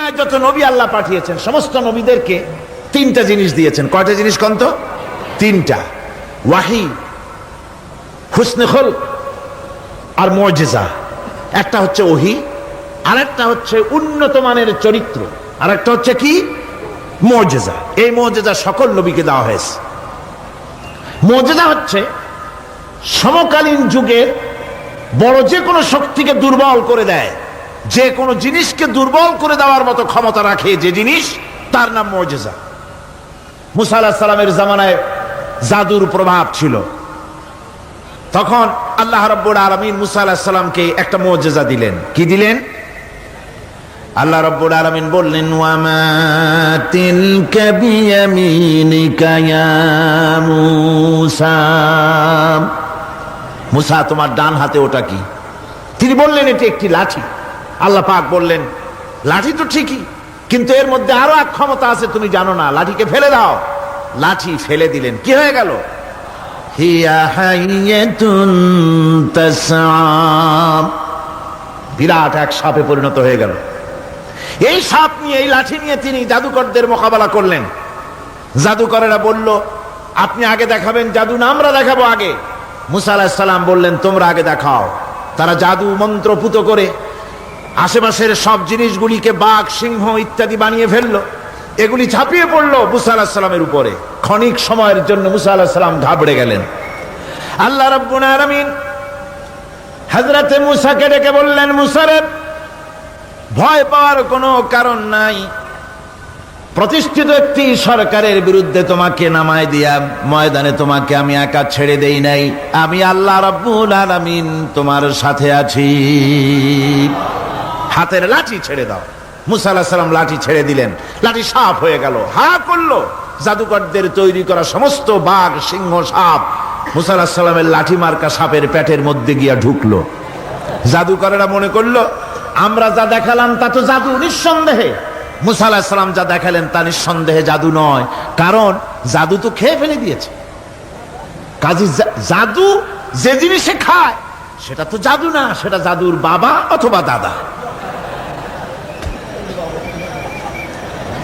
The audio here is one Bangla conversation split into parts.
দুনিয়ায় যত নবী আল্লাহ পাঠিয়েছেন সমস্ত নবীদেরকে তিনটা জিনিস দিয়েছেন। কয়টা জিনিস কোন তো? তিনটা। ওয়াহি, হুসনে খুলক আর মুজিজা। একটা হচ্ছে ওহী, আরেকটা হচ্ছে উন্নত মানের চরিত্র, আরেকটা হচ্ছে কি? মুজিজা। এই মুজিজা সকল নবীকে দেওয়া হয়েছে। মুজিজা হচ্ছে সমকালীন যুগের বড় যে কোনো শক্তিকে দুর্বল করে দেয়, যে কোনো জিনিসকে দুর্বল করে দেওয়ার মতো ক্ষমতা রাখে যে জিনিস, তার নাম মুজিজা। মুসা আলাইহিস সালামের জামানায় জাদুর প্রভাব ছিল। তখন আল্লাহ রাব্বুল আলামিন মুসা আলাইহিস সালামকে একটা মুজিজা দিলেন। কি দিলেন? আল্লাহ রাব্বুল আলামিন বললেন, ওয়া মা তিলকা বিয়ামিনিকা ইয়া মূসা। মুসা, তোমার ডান হাতে ওটা কি? তিনি বললেন, এটি একটি লাঠি। আল্লাহ পাক বললেন, লাঠি তো ঠিকই, কিন্তু এর মধ্যে আরো এক ক্ষমতা আছে, তুমি জানো না, লাঠিকে ফেলে দাও। লাঠি ফেলে দিলেন, কি হয়ে গেল? হিয়া হাইয়াতুন তাসআ, বিরাট এক সাপে পরিণত হয়ে গেল। এই সাপ নিয়ে, এই লাঠি নিয়ে তিনি জাদুকরদের মোকাবেলা করলেন। জাদুকরেরা বলল, আপনি আগে দেখাবেন জাদু না আমরা দেখাবো আগে? মুসা আলাইহিস সালাম বললেন, তোমরা আগে দেখাও। তারা জাদু মন্ত্র পুত করে আশেপাশের সব জিনিসগুলিকে বাঘ, সিংহ ইত্যাদি বানিয়ে ফেললো। এগুলি ঝাঁপিয়ে পড়লো মুসা আলাইহিস সালামের উপরে। ক্ষণিক সময়ের জন্য মুসা আলাইহিস সালাম ঘাবড়ে গেলেন। আল্লাহ রাব্বুল আলামিন হযরতে মুসাকে ডেকে বললেন, মুসা রে, ভয় পাওয়ার কোনো কারণ নাই। প্রতিষ্ঠিত একটি সরকারের বিরুদ্ধে তোমাকে নামায় দিয়া ময়দানে তোমাকে আমি একা ছেড়ে দেই নাই। আমি আল্লাহ রাব্বুল আলামিন তোমার সাথে আছি। হাতের লাঠি ছেড়ে দাও। মুসা আলাইহিস সালাম লাঠি ছেড়ে দিলেন। লাঠি সাপ হয়ে গেল, হা করলো। জাদুকরদের তৈরি করা সমস্ত বাঘ, সিংহ, সাপ মুসা আলাইহিস সালামের লাঠি মার্কা সাপের পেটের মধ্যে গিয়া ঢুকলো। জাদুকরেরা মনে করলো, আমরা যা দেখালাম তা তো জাদু, নিঃসন্দেহে। মুসা আলাইহিস সালাম যা দেখালেন তা নিঃসন্দেহে জাদু নয়, কারণ জাদু তো খেয়ে ফেলে দিয়েছে। কাজী জাদু যে জিনিসে খায় সেটা তো জাদু না, সেটা জাদুর বাবা অথবা দাদা।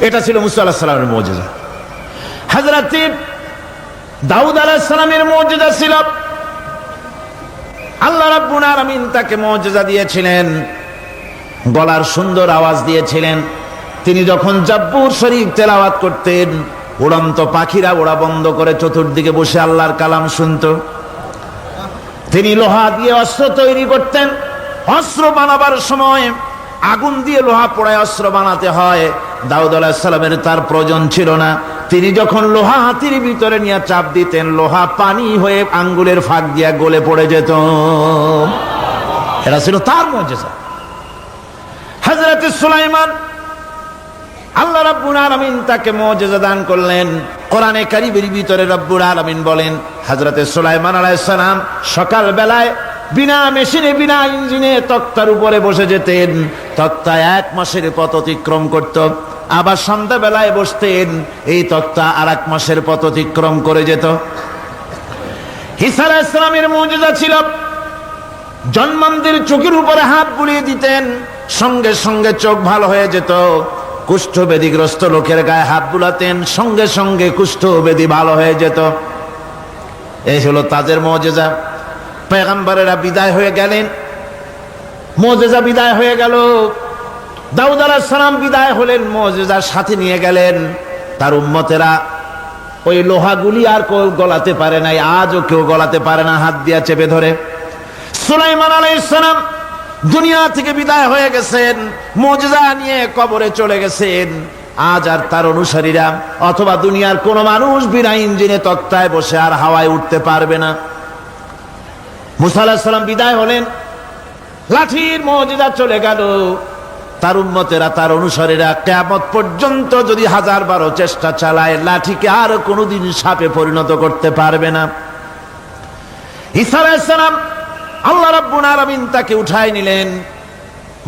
এটা ছিল মুসা আলাইহিস সালামের মুজিজা। হযরত দাউদ আলাইহিস সালামের মুজিজা ছিল, আল্লাহ রাব্বুল আলামিন তাকে মুজিজা দিয়েছিলেন, গলার সুন্দর আওয়াজ দিয়েছিলেন। তিনি যখন জাব্বুর শরীফ তেলাওয়াত করতেন, উড়ন্ত পাখিরা ওড়া বন্ধ করে চতুর্দিকে বসে আল্লাহর কালাম শুনত। তিনি লোহা দিয়ে অস্ত্র তৈরি করতেন। অস্ত্র বানাবার সময় আগুন দিয়ে লোহা পোড়ায় অস্ত্র বানাতে হয়। দাউদ আলাইহিস সালামের তার প্রয়োজন ছিল না। তিনি যখন লোহা হাতির ভিতরে নিয়ে চাপ দিতেন, লোহা পানি হয়ে আঙ্গুলের ফাঁক দিয়ে গলে পড়ে যেত। এটা ছিল তার মুজিজা। হযরত সুলাইমান, আল্লাহ রাব্বুল আলামিন তাকে মুজিজা দান করলেন। কোরআনে কারীমের ভিতরে রব্বুল আলামিন বলেন, হযরত সুলাইমান আলাইহিস সালাম সকাল বেলায় বিনা মেশিনে, বিনা ইঞ্জিনে তক্তার উপরে বসে যেতেন। তক্তা 1 মাসের পথ অতিক্রম করত। আবার সন্ধ্যা বেলায় বসতেন, এই তক্তা আর 1 মাসের পথ অতিক্রম করে যেত। ঈসা আলাইহিস সালামের মুজিজা ছিল, জন্মান্ধের চোখের উপরে হাত বুলিয়ে দিতেন, সঙ্গে সঙ্গে চোখ ভালো হয়ে যেত। কুষ্ঠব্যাধিগ্রস্ত লোকের গায়ে হাত বুলাতেন, সঙ্গে সঙ্গে কুষ্ঠব্যাধি ভালো হয়ে যেত। এই হলো তাদের মুজিজা। পয়গম্বরেরা বিদায় হয়ে গেলেন, মুজিজা বিদায় হয়ে গেল। দাউদ আলাইহিস সালাম বিদায় হলেন, মুজিজার সাথে নিয়ে গেলেন। তার উম্মতেরা ওই লোহাগুলি আর কেউ গলাতে পারে নাই, আজও কেউ গলাতে পারে না, হাত দিয়া চেপে ধরে। সুলাইমান আলাইহিস সালাম দুনিয়া থেকে বিদায় হয়ে গেছেন, মুজিজা নিয়ে কবরে চলে গেছেন। আজ আর তার অনুসারীরা অথবা দুনিয়ার কোন মানুষ বিনা ইঞ্জিনে তক্তায় বসে আর হাওয়ায় উঠতে পারবে না। মুসা আলাইহিস সালাম বিদায় হলেন, লাঠির মুজিজা চলে গেল। তার উম্মতেরা, তার অনুসারীরা কিয়ামত পর্যন্ত যদি 1000 চেষ্টা চালায়, লাঠিকে আর কোনোদিন সাপে পরিণত করতে পারবে না। ঈসা আলাইহিস সালাম, আল্লাহ রাব্বুল আলামিন তাকে উঠায় নিলেন,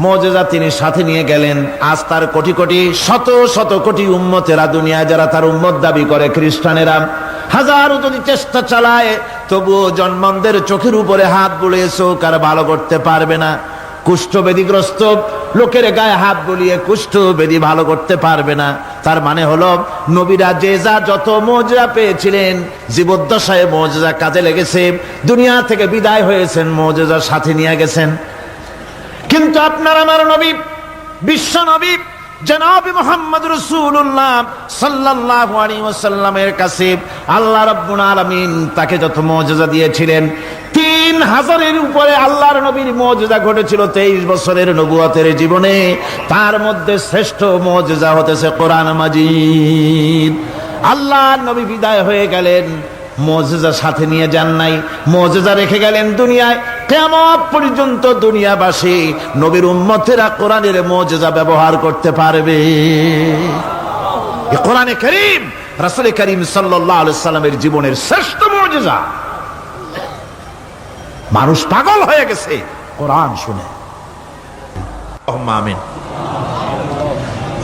মুজিজা তিনি সাথে নিয়ে গেলেন। আজ তার কোটি কোটি, শত শত কোটি উম্মতেরা, দুনিয়ায় যারা তার উম্মত দাবি করে, খ্রিস্টানেরা, হাজারো যদি চেষ্টা চালায়, তবুও জন্মান্ধের চোখের উপরে হাত বুলিয়ে চোখ আর ভালো করতে পারবে না। কুষ্ঠব্যাধিগ্রস্ত লোকের গায়ে হাত বুলিয়ে কুষ্ঠ ব্যাধি ভালো করতে পারবে না। তার মানে হলো নবীরা যে যা যত মুজিজা পেয়েছিলেন, জীবদ্দশায় মুজিজা কাজে লেগেছে, দুনিয়া থেকে বিদায় হয়েছেন মুজিজার সাথে নিয়ে গেছেন। কিন্তু আপনার আমার নবী, বিশ্ব নবী জনাব মুহাম্মদ রাসূলুল্লাহ সাল্লাল্লাহু আলাইহি ওয়াসাল্লামের কাছে আল্লাহ রাব্বুল আলামিন তাকে যত মুজিজা দিয়েছিলেন, 3000-এর উপরে আল্লাহর নবীর মুজিজা ঘটেছিল 23 বছরের নবুয়তের জীবনে। তার মধ্যে শ্রেষ্ঠ মুজিজা হতেছে কোরআন মাজিদ। আল্লাহর নবী বিদায় হয়ে গেলেন, মুজিজা সাথে নিয়ে যান নাই, মুজিজা রেখে গেলেন দুনিয়ায়। কিয়ামত পর্যন্ত দুনিয়াবাসী নবীর উম্মতেরা কোরআনের মুজিজা ব্যবহার করতে পারবে। এই কোরআনে কারীম রাসূল করিম সাল্লাল্লাহু আলাইহি সাল্লামের জীবনের শ্রেষ্ঠ মুজিজা। মানুষ পাগল হয়ে গেছে কোরআন শুনে। আমিন।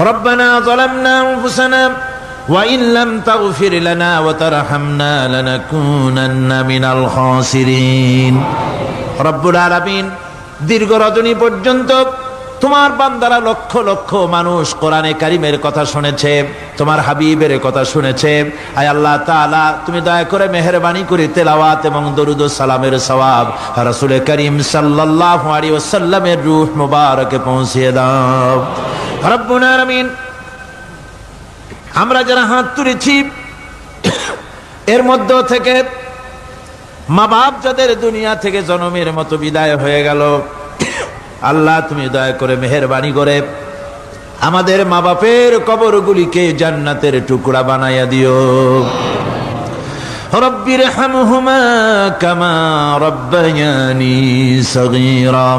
রব্বানা যালামনা আনফুসানা وَإِن لَّمْ تَغْفِرْ لَنَا وَتَرْحَمْنَا لَنَكُونَنَّ مِنَ الْخَاسِرِينَ। রব্বুল আলামিন দীর্ঘ রজনী পর্যন্ত তোমার বান্দারা লক্ষ লক্ষ মানুষ কোরআনে কারীমের কথা শুনেছে, তোমার হাবিবের কথা শুনেছে। আয় আল্লাহ তাআলা, তুমি দয়া করে মেহেরবানি করে তেলাওয়াত এবং দরুদ ও সালামের সওয়াব রাসূল করিম সাল্লাল্লাহু আলাইহি ওয়াসাল্লামের রূহ মুবারকে পৌঁছিয়ে দাও। রব্বুল আলামিন, আমরা যারা হাত তুলেছি এর মধ্য থেকে মা বাপ যাদের দুনিয়া থেকে জন্মের মতো বিদায় হয়ে গেল, আল্লাহ তুমি দয়া করে মেহেরবানি করে আমাদের মা বাপের কবরগুলিকে জান্নাতের টুকরা বানাইয়া দিও। রব্বির হামহুমা কামা রব্বায়ানি সগীরা,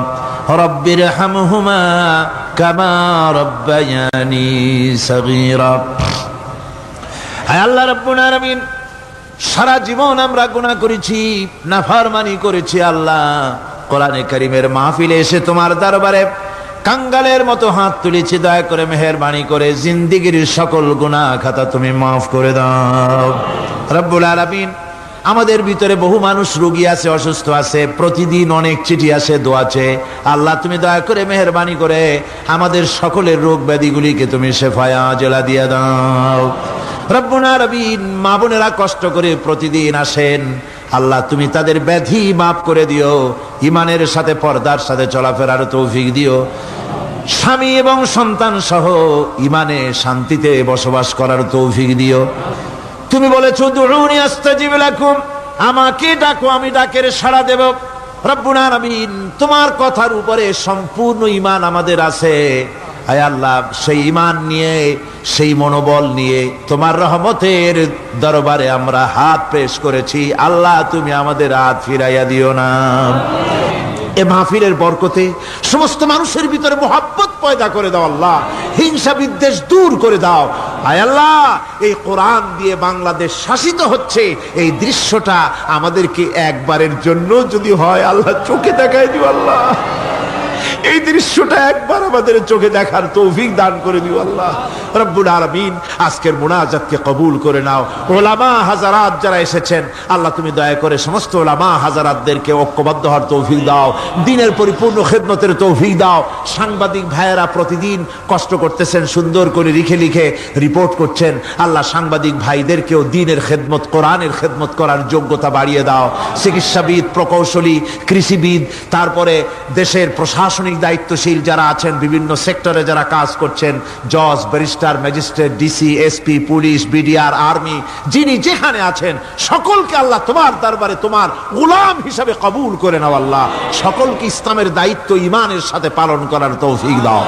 রব্বির হামহুমা কামা রব্বায়ানি সগীরা। আয় আল্লাহ রাব্বুল আলামিন, সারা জীবন আমরা গুনাহ করেছি, নাফরমানি করেছি। আল্লাহ, কোরআনে কারীমের মাহফিলে এসে তোমার দরবারে কাঙ্গালের মতো হাত তুলেছি, দয়া করে মেহেরবানি করে জিন্দেগীর সকল গুনাহ খাতা তুমি মাফ করে দাও। রব্বুল আলামিন, আমাদের ভিতরে বহু মানুষ রোগী আছে, অসুস্থ আছে, প্রতিদিন অনেক চিঠি আসে, দোয়া আছে। আল্লাহ তুমি দয়া করে মেহেরবানি করে আমাদের সকলের রোগ ব্যাধিগুলিকে তুমি শেফায়ে আজেলা দিয়ে দাও। রব্বুল আলামিন, মা বোনেরা কষ্ট করে প্রতিদিন আসেন, আল্লাহ তুমি তাদের ব্যাধি মাফ করে দিও, ইমানের সাথে পর্দার সাথে চলাফেরার তৌফিক দিও, স্বামী এবং সন্তান সহ ইমানে শান্তিতে বসবাস করার তৌফিক দিও। তুমি বলেছো দুউনি আস্তাজিব লাকুম, আমাকে ডাকো আমি ডাকের সাড়া দেব। রব্বুল আলামিন, তোমার কথার উপরে সম্পূর্ণ ঈমান আমাদের আছে। আয় আল্লাহ, সেই ঈমান নিয়ে, সেই মনোবল নিয়ে তোমার রহমতের দরবারে আমরা হাত পেশ করেছি। আল্লাহ তুমি আমাদের হাত ফিরাইয়া দিও না। এ মাহফিলের বরকতে সমস্ত মানুষের ভিতরে মোহাব্বত পয়দা করে দাও আল্লাহ, হিংসা বিদ্বেষ দূর করে দাও। আয় আল্লাহ, এই কোরআন দিয়ে বাংলাদেশ শাসিত হচ্ছে, এই দৃশ্যটা আমাদেরকে একবারের জন্য যদি হয় আল্লাহ চোখে দেখায় দিও। আল্লাহ, এই দৃশ্যটা একবার আমাদের চোখে দেখার তৌফিক দান করে দিও আল্লাহ। রব্বুল আলামিন, আজকের মুনাজাতকে কবুল করে নাও। উলামা হাজারাত যারা এসেছেন, আল্লাহ তুমি দয়া করে সমস্ত উলামা হাজারাতদেরকে ঐক্যবদ্ধ হওয়ার তৌফিক দাও, দ্বীনের পরিপূর্ণ খেদমতের তৌফিক দাও। সাংবাদিক ভাইয়েরা প্রতিদিন কষ্ট করতেছেন, সুন্দর করে লিখে লিখে রিপোর্ট করছেন। আল্লাহ, সাংবাদিক ভাইদেরকেও দ্বীনের খেদমত, কোরআনের খেদমত করার যোগ্যতা বাড়িয়ে দাও। চিকিৎসাবিদ, প্রকৌশলী, কৃষিবিদ, তারপরে দেশের প্রশাসনিক দায়িত্বশীল যারা আছেন, বিভিন্ন সেক্টরে যারা কাজ করছেন, জজ, barrister, magistrate, DC, SP, police, BDR, army, যিনি যেখানে আছেন সকলকে আল্লাহ তোমার দরবারে তোমার গোলাম হিসাবে কবুল করে নাও। আল্লাহ, সকলকে ইসলামের দায়িত্ব ঈমানের সাথে পালন করার তৌফিক দাও।